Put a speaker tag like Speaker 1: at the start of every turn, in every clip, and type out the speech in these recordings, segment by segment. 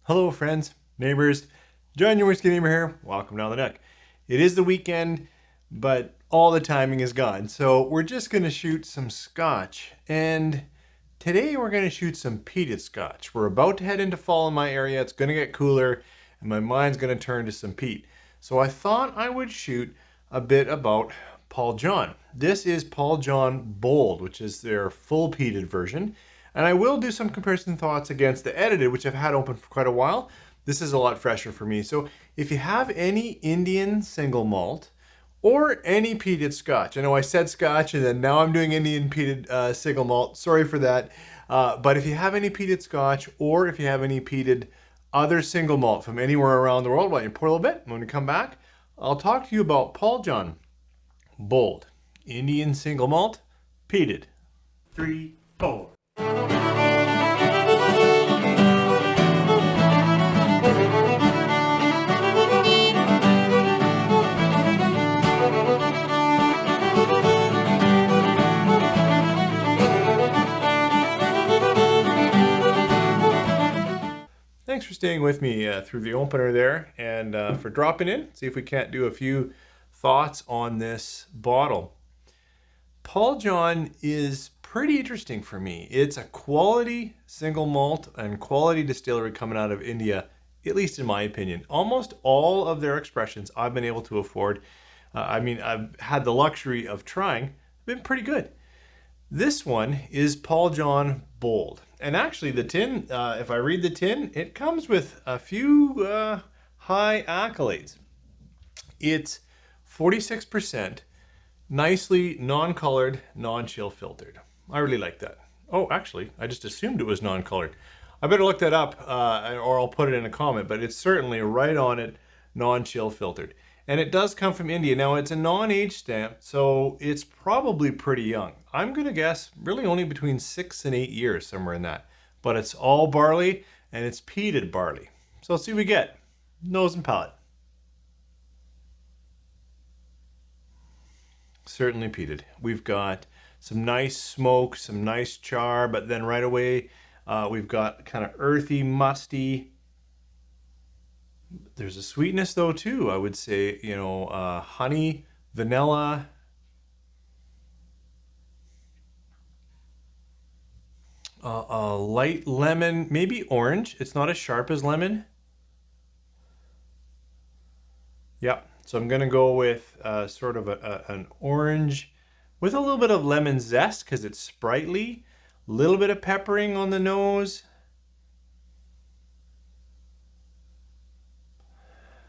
Speaker 1: Hello friends, neighbors, John your Whiskey Neighbor here. Welcome down the deck. It is the weekend, but all the timing is gone. So we're just going to shoot some scotch. And today we're going to shoot some peated scotch. We're about to head into fall in my area. It's going to get cooler and my mind's going to turn to some peat. So I thought I would shoot a bit about Paul John. This is Paul John Bold, which is their full peated version. And I will do some comparison thoughts against the edited, which I've had open for quite a while. This is a lot fresher for me. So if you have any Indian single malt or any peated scotch, I know I said scotch and then now I'm doing Indian peated single malt. Sorry for that. But if you have any peated scotch or if you have any peated other single malt from anywhere around the world, why don't you pour a little bit? When we come back, I'll talk to you about Paul John Bold, Indian single malt, peated. 3, 4. Thanks for staying with me through the opener there and for dropping in. See if we can't do a few thoughts on this bottle. Paul John is pretty interesting for me. It's a quality single malt and quality distillery coming out of India, at least in my opinion. Almost all of their expressions I've been able to afford. I've had the luxury of trying, been pretty good. This one is Paul John Bold. And actually the tin, if I read the tin, it comes with a few high accolades. It's 46%, nicely non-colored, non-chill filtered. I really like that. Oh, actually, I just assumed it was non-colored. I better look that up or I'll put it in a comment, but it's certainly right on it, non-chill filtered. And it does come from India. Now it's a non-age stamp, so it's probably pretty young. I'm gonna guess really only between 6 and 8 years, somewhere in that. But it's all barley and it's peated barley. So let's see what we get. Nose and palate. Certainly peated. We've got some nice smoke, some nice char, but then right away we've got kind of earthy, musty. There's a sweetness though too, I would say, honey, vanilla. A light lemon, maybe orange. It's not as sharp as lemon. Yeah, so I'm gonna go with sort of an orange with a little bit of lemon zest because it's sprightly. A little bit of peppering on the nose.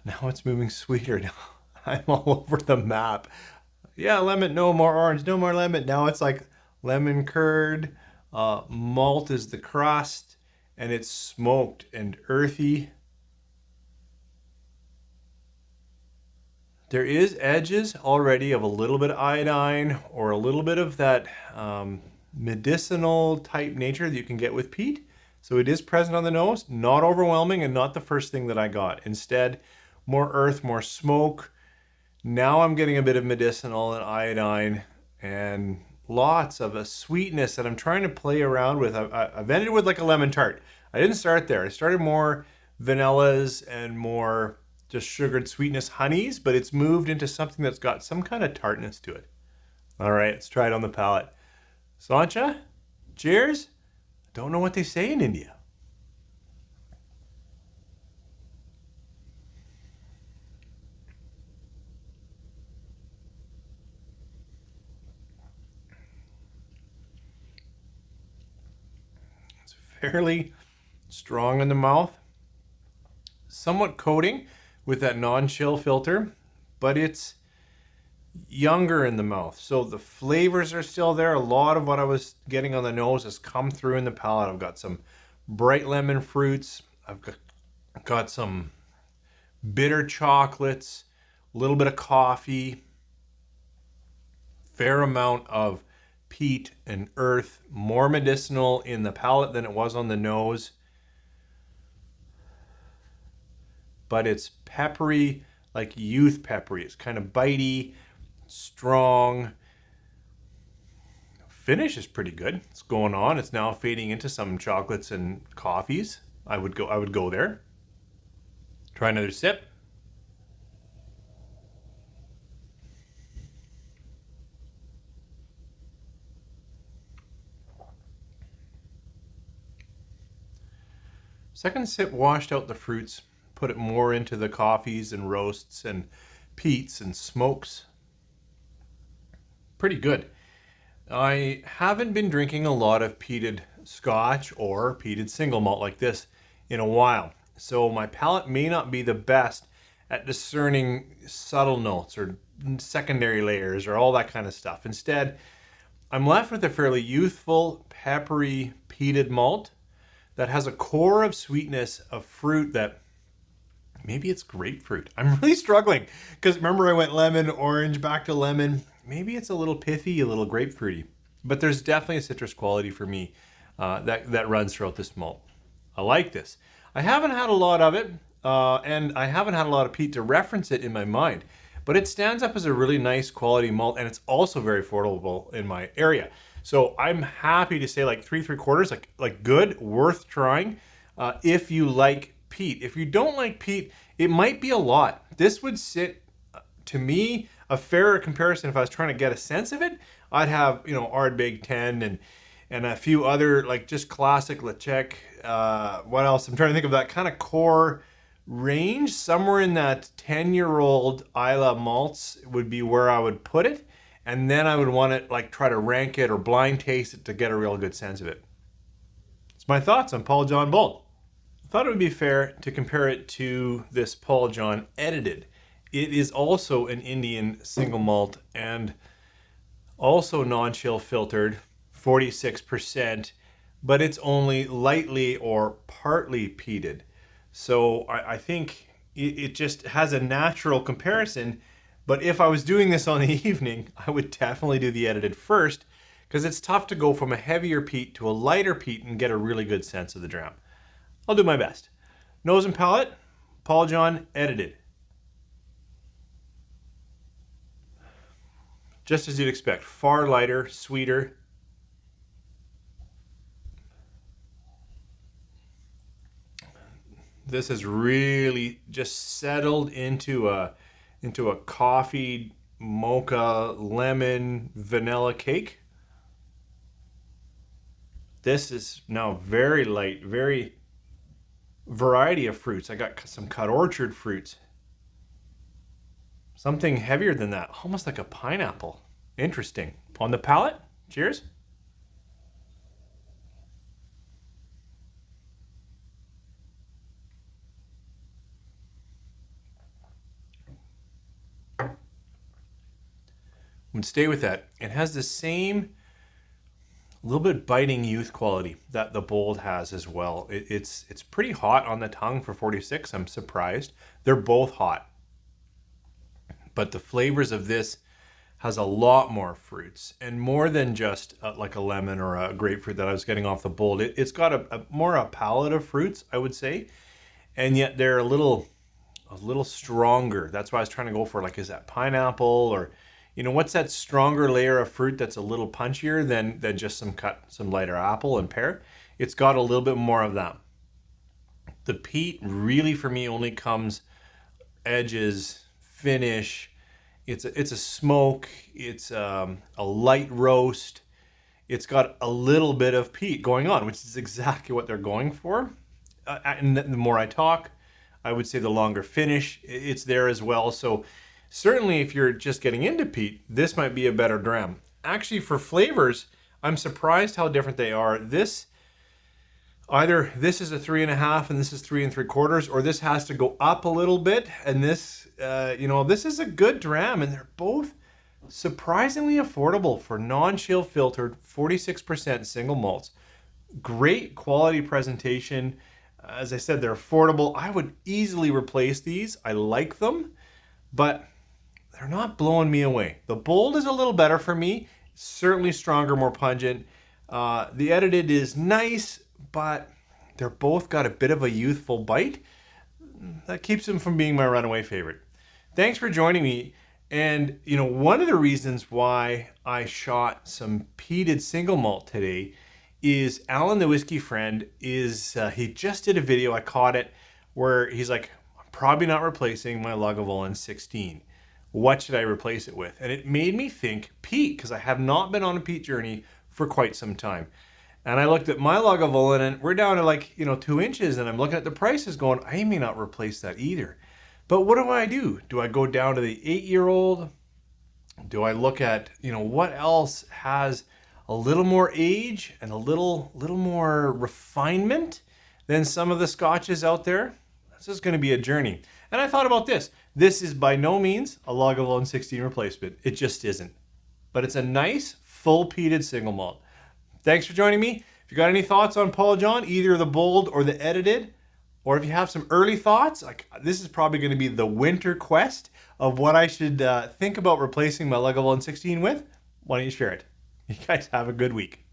Speaker 1: Now it's moving sweeter. Now I'm all over the map. Yeah, lemon, no more orange, no more lemon. Now it's like lemon curd. Malt is the crust, and it's smoked and earthy. There is edges already of a little bit of iodine or a little bit of that medicinal type nature that you can get with peat. So it is present on the nose, not overwhelming and not the first thing that I got. Instead, more earth, more smoke. Now I'm getting a bit of medicinal and iodine and lots of a sweetness that I'm trying to play around with. I've ended with like a lemon tart. I didn't start there. I started more vanillas and more just sugared sweetness honeys, but it's moved into something that's got some kind of tartness to it. All right, let's try it on the palate. Sancha, cheers. Don't know what they say in India. It's fairly strong in the mouth, somewhat coating with that non-chill filter, but it's younger in the mouth. So the flavors are still there. A lot of what I was getting on the nose has come through in the palate. I've got some bright lemon fruits. I've got some bitter chocolates, a little bit of coffee, fair amount of peat and earth, more medicinal in the palate than it was on the nose. But it's peppery, like youth peppery. It's kind of bitey, strong. Finish is pretty good. It's going on. It's now fading into some chocolates and coffees. I would go there. Try another sip. Second sip washed out the fruits, put it more into the coffees and roasts and peats and smokes. Pretty good. I haven't been drinking a lot of peated scotch or peated single malt like this in a while. So my palate may not be the best at discerning subtle notes or secondary layers or all that kind of stuff. Instead, I'm left with a fairly youthful, peppery, peated malt that has a core of sweetness of fruit that maybe it's grapefruit. I'm really struggling because remember I went lemon, orange, back to lemon. Maybe it's a little pithy, a little grapefruity, but there's definitely a citrus quality for me that runs throughout this malt. I like this. I haven't had a lot of it, and I haven't had a lot of peat to reference it in my mind, but it stands up as a really nice quality malt, and it's also very affordable in my area. So I'm happy to say like 3 3/4, like good, worth trying if you like peat. If you don't like peat, it might be a lot. This would sit, to me, a fairer comparison if I was trying to get a sense of it. I'd have, Ardbeg 10 and a few other like just classic Lechek. What else? I'm trying to think of that kind of core range. Somewhere in that 10-year-old Isla malts would be where I would put it. And then I would want to like try to rank it or blind taste it to get a real good sense of it. It's my thoughts on Paul John Bold. I thought it would be fair to compare it to this Paul John Edited. It is also an Indian single malt and also non-chill filtered, 46%, but it's only lightly or partly peated. So I think it just has a natural comparison. But if I was doing this on the evening, I would definitely do the Edited first because it's tough to go from a heavier peat to a lighter peat and get a really good sense of the dram. I'll do my best. Nose and palate, Paul John Edited. Just as you'd expect, far lighter, sweeter. This has really just settled into a coffee, mocha, lemon, vanilla cake. This is now very light, very variety of fruits. I got some cut orchard fruits. Something heavier than that, almost like a pineapple. Interesting. On the palate, cheers. Would stay with that. It has the same little bit biting youth quality that the Bold has as well. It's pretty hot on the tongue for 46. I'm surprised. They're both hot. But the flavors of this has a lot more fruits and more than just like a lemon or a grapefruit that I was getting off the Bold. It's got a more a palette of fruits, I would say, and yet they're a little stronger. That's why I was trying to go for like, is that pineapple or what's that stronger layer of fruit that's a little punchier than just some lighter apple and pear? It's got a little bit more of that. The peat really for me only comes edges, finish. It's a smoke. It's a light roast. It's got a little bit of peat going on, which is exactly what they're going for. And the more I talk, I would say the longer finish, it's there as well. So certainly if you're just getting into peat, this might be a better dram. Actually, for flavors, I'm surprised how different they are. Either this is a 3.5 and this is 3 3/4, or this has to go up a little bit. And this, this is a good dram, and they're both surprisingly affordable for non-chill filtered 46% single malts. Great quality presentation. As I said, they're affordable. I would easily replace these. I like them, but they're not blowing me away. The Bold is a little better for me. Certainly stronger, more pungent. The Edited is nice, but they're both got a bit of a youthful bite. That keeps them from being my runaway favorite. Thanks for joining me. And, one of the reasons why I shot some peated single malt today is Alan the Whiskey Friend he just did a video, I caught it, where he's like, I'm probably not replacing my Lagavulin 16. What should I replace it with? And it made me think peat, because I have not been on a peat journey for quite some time. And I looked at my Lagavulin and we're down to like, 2 inches, and I'm looking at the prices going, I may not replace that either. But what do? Do I go down to the 8-year-old? Do I look at, what else has a little more age and a little more refinement than some of the scotches out there? This is going to be a journey. And I thought about this. This is by no means a Lagavulin 16 replacement. It just isn't. But it's a nice, full peated single malt. Thanks for joining me. If you got any thoughts on Paul John, either the bold or the edited, or if you have some early thoughts, like this is probably going to be the winter quest of what I should think about replacing my Lagavulin 16 with, why don't you share it? You guys have a good week.